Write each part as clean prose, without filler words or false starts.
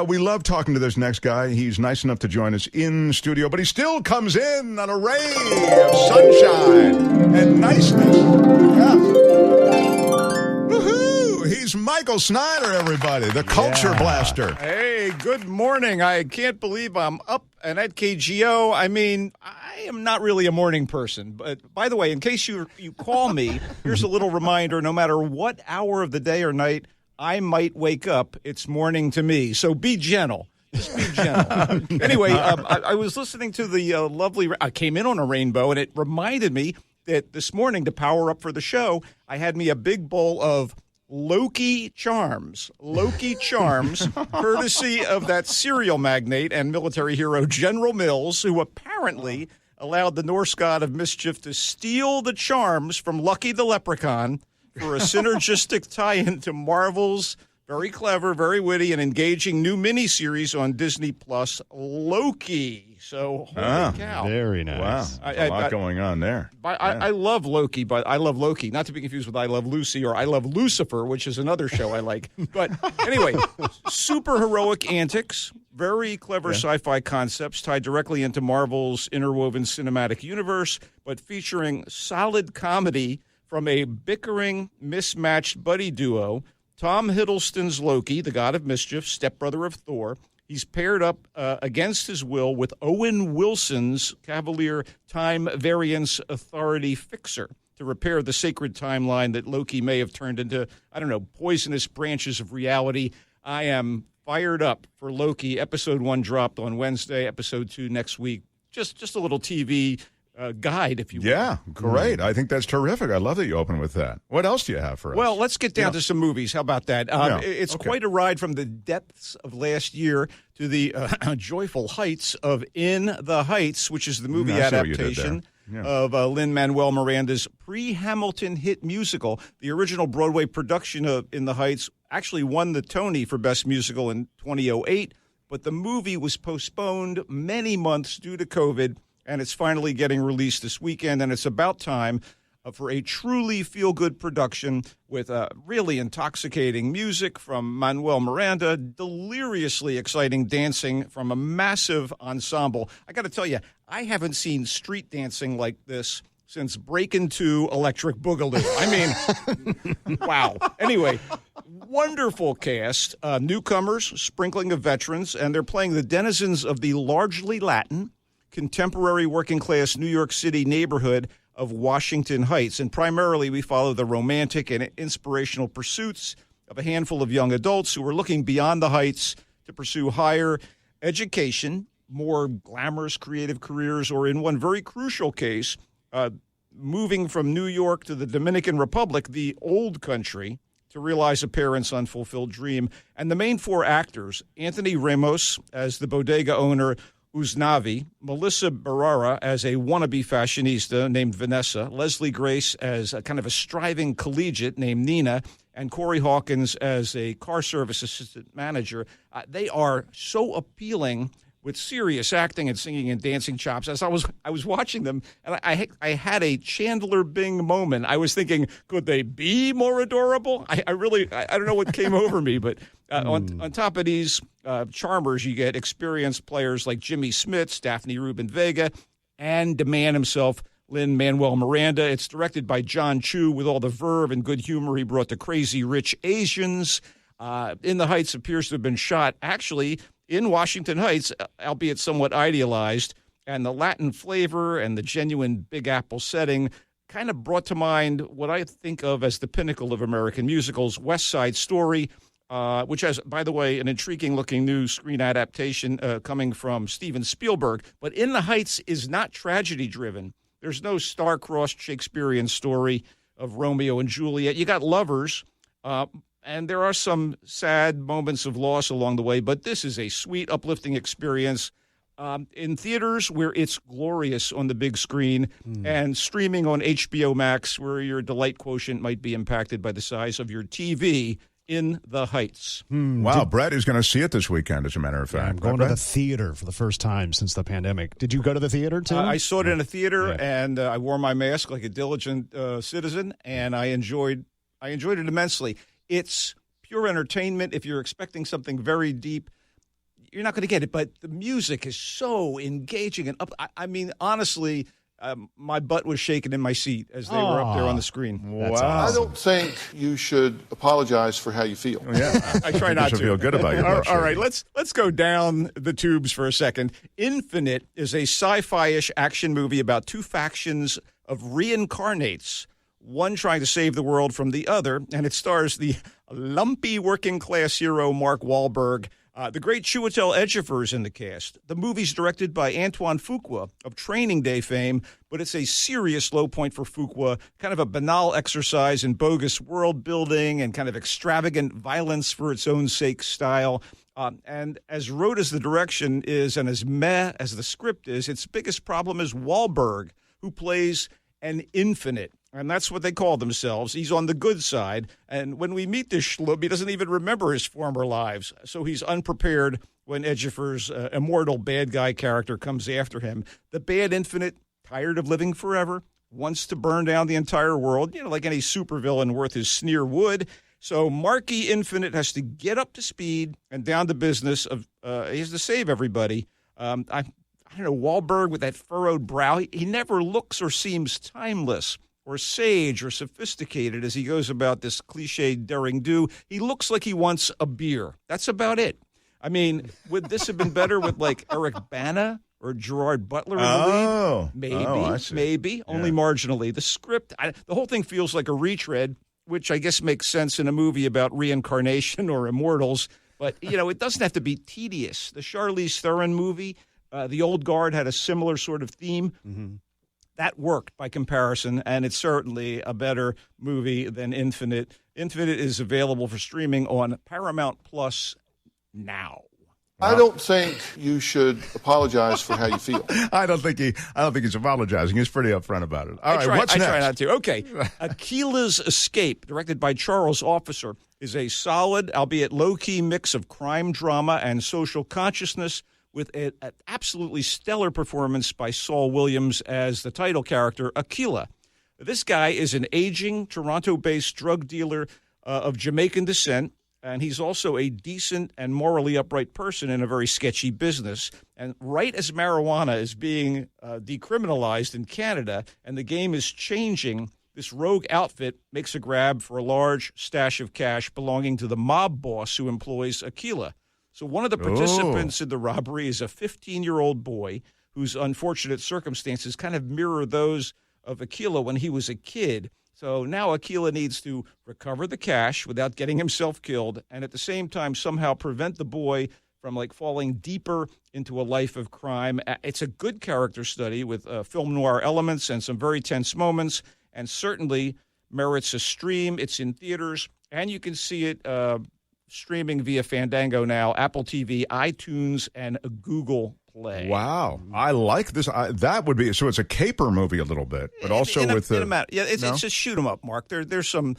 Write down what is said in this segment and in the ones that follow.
We love talking to this next guy. He's nice enough to join us in studio, but he still comes in on a ray of sunshine and niceness. Yeah. Woohoo! He's Michael Snyder, everybody, the culture blaster. Hey, good morning. I can't believe I'm up and at KGO. I mean, I am not really a morning person. But by the way, in case you call me, here's a little reminder. No matter what hour of the day or night I might wake up, it's morning to me. So be gentle. Just be gentle. Anyway, I was listening to the lovely – I came in on a rainbow, and it reminded me that this morning, to power up for the show, I had me a big bowl of Loki Charms. Loki Charms, courtesy of that cereal magnate and military hero General Mills, who apparently allowed the Norse god of mischief to steal the charms from Lucky the Leprechaun for a synergistic tie-in to Marvel's very clever, very witty, and engaging new miniseries on Disney Plus, Loki. So, holy cow. Very nice. Wow. A lot going on there. I love Loki, but I love Loki. Not to be confused with I Love Lucy or I Love Lucifer, which is another show I like. But anyway, super heroic antics, very clever sci-fi concepts tied directly into Marvel's interwoven cinematic universe, but featuring solid comedy from a bickering, mismatched buddy duo. Tom Hiddleston's Loki, the god of mischief, stepbrother of Thor. He's paired up against his will with Owen Wilson's Cavalier Time Variance Authority Fixer to repair the sacred timeline that Loki may have turned into, poisonous branches of reality. I am fired up for Loki. Episode 1 dropped on Wednesday, episode 2 next week. Just a little TV guide, if you will. Yeah, great. I think that's terrific. I love that you open with that. What else do you have for us? Well, let's get down to some movies. How about that? It's quite a ride from the depths of last year to the joyful heights of In the Heights, which is the movie adaptation of Lin-Manuel Miranda's pre-Hamilton hit musical. The original Broadway production of In the Heights actually won the Tony for Best Musical in 2008, but the movie was postponed many months due to COVID, and it's finally getting released this weekend, and it's about time for a truly feel-good production with really intoxicating music from Manuel Miranda, deliriously exciting dancing from a massive ensemble. I got to tell you, I haven't seen street dancing like this since Breakin' 2 Electric Boogaloo. I mean, wow. Anyway, wonderful cast, newcomers, sprinkling of veterans, and they're playing the denizens of the largely Latin, contemporary working-class New York City neighborhood of Washington Heights. And primarily we follow the romantic and inspirational pursuits of a handful of young adults who are looking beyond the Heights to pursue higher education, more glamorous creative careers, or in one very crucial case, moving from New York to the Dominican Republic, the old country, to realize a parent's unfulfilled dream. And the main four actors, Anthony Ramos as the bodega owner Uznavi, Melissa Barrera as a wannabe fashionista named Vanessa, Leslie Grace as a kind of a striving collegiate named Nina, and Corey Hawkins as a car service assistant manager. They are so appealing with serious acting and singing and dancing chops. As I was watching them, and I had a Chandler Bing moment. I was thinking, could they be more adorable? I don't know what came over me, but on top of these charmers, you get experienced players like Jimmy Smits, Daphne Rubin Vega, and the man himself, Lin-Manuel Miranda. It's directed by John Chu with all the verve and good humor he brought to Crazy Rich Asians. In the Heights appears to have been shot actually in Washington Heights, albeit somewhat idealized, and the Latin flavor and the genuine Big Apple setting kind of brought to mind what I think of as the pinnacle of American musicals, West Side Story, which has, by the way, an intriguing-looking new screen adaptation coming from Steven Spielberg. But In the Heights is not tragedy-driven. There's no star-crossed Shakespearean story of Romeo and Juliet. You got lovers, and there are some sad moments of loss along the way, but this is a sweet, uplifting experience in theaters where it's glorious on the big screen and streaming on HBO Max where your delight quotient might be impacted by the size of your TV. In the Heights. Wow, Brett is going to see it this weekend, as a matter of fact. I'm going to the theater for the first time since the pandemic. Did you go to the theater, too? I saw it in a theater, and I wore my mask like a diligent citizen, and I enjoyed it immensely. It's pure entertainment. If you're expecting something very deep, you're not going to get it. But the music is so engaging and up. I mean, honestly, my butt was shaking in my seat as they were up there on the screen. Wow. Awesome. I don't think you should apologize for how you feel. Yeah, I try not to. Feel good about your All right, let's go down the tubes for a second. Infinite is a sci-fi-ish action movie about two factions of reincarnates, one trying to save the world from the other, and it stars the lumpy working-class hero Mark Wahlberg. The great Chiwetel Ejiofor is in the cast. The movie's directed by Antoine Fuqua of Training Day fame, but it's a serious low point for Fuqua, kind of a banal exercise in bogus world building and kind of extravagant violence for its own sake style. And as rote as the direction is and as meh as the script is, its biggest problem is Wahlberg, who plays an infinite. And that's what they call themselves. He's on the good side. And when we meet this schlub, he doesn't even remember his former lives. So he's unprepared when Ejiofor's immortal bad guy character comes after him. The bad infinite, tired of living forever, wants to burn down the entire world, like any supervillain worth his sneer would. So Marky Infinite has to get up to speed and down to business. He has to save everybody. I don't know, Wahlberg with that furrowed brow, he never looks or seems timeless or sage or sophisticated as he goes about this cliched daring do. He looks like he wants a beer. That's about it. I mean, would this have been better with like Eric Bana or Gerard Butler in the lead? Maybe, only marginally. The script, the whole thing feels like a retread, which I guess makes sense in a movie about reincarnation or immortals. But, it doesn't have to be tedious. The Charlize Theron movie, The Old Guard, had a similar sort of theme. Mm-hmm. That worked by comparison, and it's certainly a better movie than Infinite. Infinite is available for streaming on Paramount Plus now. I don't think you should apologize for how you feel. I don't think he's apologizing. He's pretty upfront about it. All right, what's next? I try not to. Okay. Akila's Escape, directed by Charles Officer, is a solid, albeit low-key mix of crime drama and social consciousness, with an absolutely stellar performance by Saul Williams as the title character, Akila. This guy is an aging Toronto-based drug dealer of Jamaican descent, and he's also a decent and morally upright person in a very sketchy business. And right as marijuana is being decriminalized in Canada and the game is changing, this rogue outfit makes a grab for a large stash of cash belonging to the mob boss who employs Akila. So one of the participants in the robbery is a 15-year-old boy whose unfortunate circumstances kind of mirror those of Akila when he was a kid. So now Akila needs to recover the cash without getting himself killed and at the same time somehow prevent the boy from falling deeper into a life of crime. It's a good character study with film noir elements and some very tense moments, and certainly merits a stream. It's in theaters, and you can see it streaming via Fandango now, Apple TV, iTunes, and Google Play. Wow. I like this. That would be, so it's a caper movie a little bit, but also it's just shoot 'em up, Mark. There's some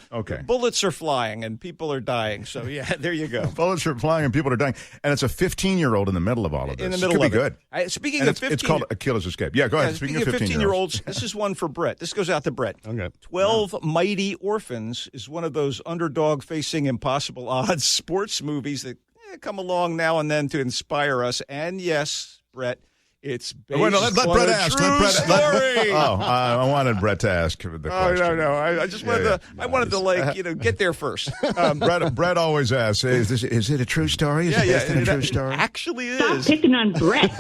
bullets are flying and people are dying. So, yeah, there you go. Bullets are flying and people are dying. And it's a 15-year-old in the middle of all of this. In the middle of it. Good. Speaking and of 15... It's called Akila's Escape. Yeah, go ahead. Speaking of 15-year-olds, this is one for Brett. This goes out to Brett. Okay. 12 Mighty Orphans is one of those underdog-facing impossible odds sports movies that come along now and then to inspire us. And yes, Brett, it's based on let Brett ask. Story. I wanted Brett to ask the question. No. I just wanted to get there first. Brett always asks, is it a true story? Is it a true story? It actually is. Stop picking on Brett.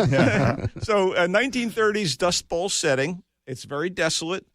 So, 1930s Dust Bowl setting. It's very desolate.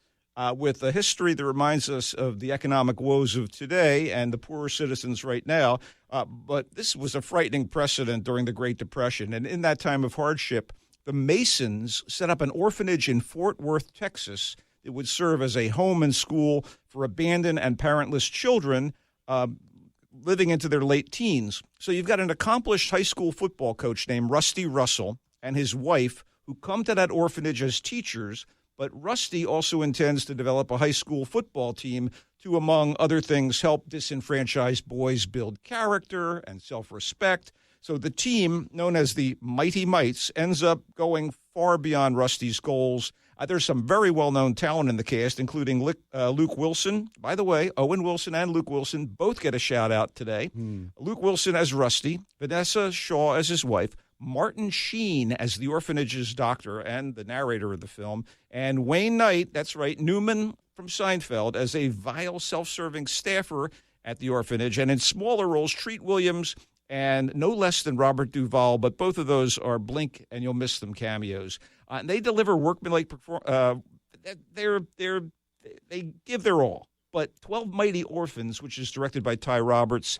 With a history that reminds us of the economic woes of today and the poorer citizens right now. But this was a frightening precedent during the Great Depression. And in that time of hardship, the Masons set up an orphanage in Fort Worth, Texas. It would serve as a home and school for abandoned and parentless children living into their late teens. So you've got an accomplished high school football coach named Rusty Russell and his wife who come to that orphanage as teachers. But Rusty also intends to develop a high school football team to, among other things, help disenfranchised boys build character and self-respect. So the team, known as the Mighty Mites, ends up going far beyond Rusty's goals. There's some very well-known talent in the cast, including Luke Wilson. By the way, Owen Wilson and Luke Wilson both get a shout-out today. Luke Wilson as Rusty, Vanessa Shaw as his wife, Martin Sheen as the orphanage's doctor and the narrator of the film, and Wayne Knight, that's right, Newman from Seinfeld, as a vile, self-serving staffer at the orphanage. And in smaller roles, Treat Williams and no less than Robert Duvall, but both of those are blink and you'll miss them cameos. And they deliver workmanlike they give their all. But 12 Mighty Orphans, which is directed by Ty Roberts,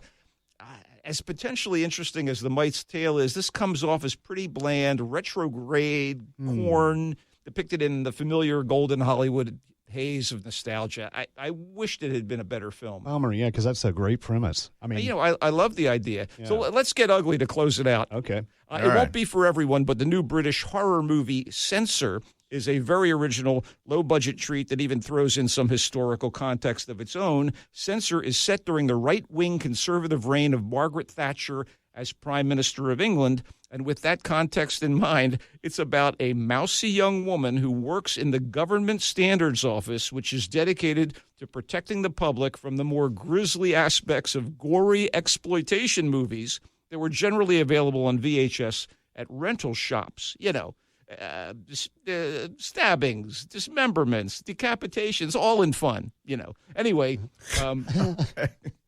as potentially interesting as The Mite's Tale is, this comes off as pretty bland, retrograde, corn, depicted in the familiar golden Hollywood haze of nostalgia. I wished it had been a better film. Bummer, yeah, because that's a great premise. I mean, I love the idea. Yeah. So let's get ugly to close it out. Okay. Won't be for everyone, but the new British horror movie Censor is a very original, low-budget treat that even throws in some historical context of its own. Censor is set during the right-wing conservative reign of Margaret Thatcher as Prime Minister of England. And with that context in mind, it's about a mousy young woman who works in the Government Standards Office, which is dedicated to protecting the public from the more grisly aspects of gory exploitation movies that were generally available on VHS at rental shops. Stabbings, dismemberments, decapitations, all in fun, Anyway,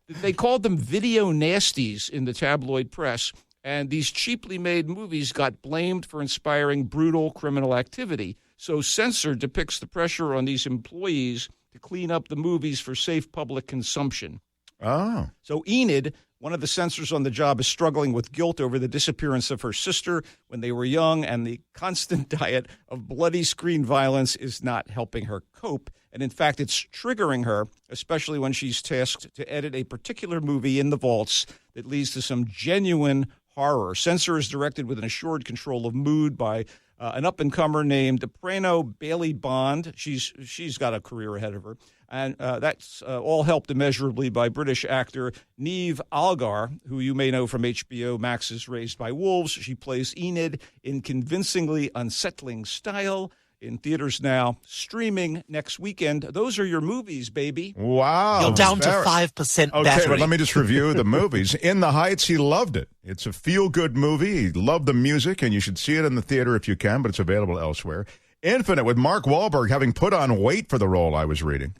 they called them video nasties in the tabloid press, and these cheaply made movies got blamed for inspiring brutal criminal activity. So Censor depicts the pressure on these employees to clean up the movies for safe public consumption. Oh. So Enid, one of the censors on the job, is struggling with guilt over the disappearance of her sister when they were young, and the constant diet of bloody screen violence is not helping her cope. And in fact, it's triggering her, especially when she's tasked to edit a particular movie in the vaults that leads to some genuine horror. Censor is directed with an assured control of mood by an up-and-comer named Prano Bailey Bond. She's got a career ahead of her. And that's all helped immeasurably by British actor Niamh Algar, who you may know from HBO Max's Raised by Wolves. She plays Enid in convincingly unsettling style. In theaters now, streaming next weekend. Those are your movies, baby. Wow. You're down to 5% battery. Okay, but let me just review the movies. In the Heights, he loved it. It's a feel-good movie. He loved the music, and you should see it in the theater if you can, but it's available elsewhere. Infinite with Mark Wahlberg having put on weight for the role, I was reading.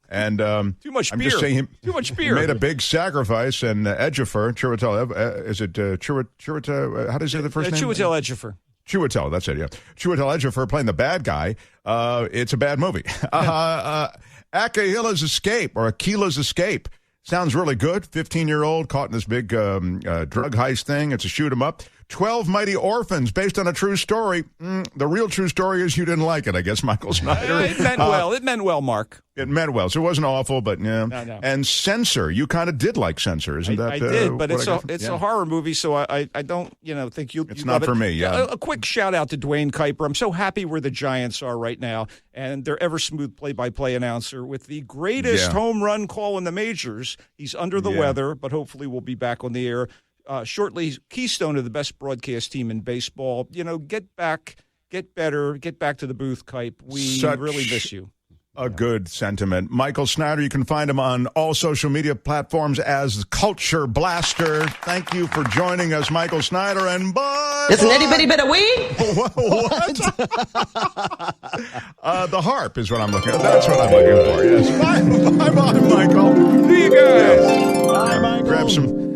And too much I'm beer. just saying Too much beer. He made a big sacrifice, and Ejiofor, Chiwetel, is it Chiwetel, how does he say the first name? Chiwetel Ejiofor. Chiwetel, that's it, yeah. Chiwetel Ejiofor playing the bad guy. It's a bad movie. Akila's Escape. Sounds really good. 15-year-old caught in this big drug heist thing. It's a shoot 'em up. 12 Mighty Orphans, based on a true story. The real true story is you didn't like it, I guess, Michael Snyder. It meant well. It meant well, Mark. It meant well. So it wasn't awful, but yeah. No. And Censor, you kind of did like Censor, isn't that? I did, but it's a horror movie, so I don't think you. It's not for me. Yeah. A quick shout out to Dwayne Kuiper. I'm so happy where the Giants are right now, and their ever smooth play-by-play announcer with the greatest home run call in the majors. He's under the weather, but hopefully we'll be back on the air shortly. Keystone of the best broadcast team in baseball. Get back, get better, get back to the booth, Kuip. We really miss you. A good sentiment. Michael Snyder, you can find him on all social media platforms as Culture Blaster. Thank you for joining us, Michael Snyder, and bye. Isn't anybody but a we? What? The harp is what I'm looking at. That's what I'm looking for, yes. Bye, Michael. See you guys. Bye, Michael. Grab some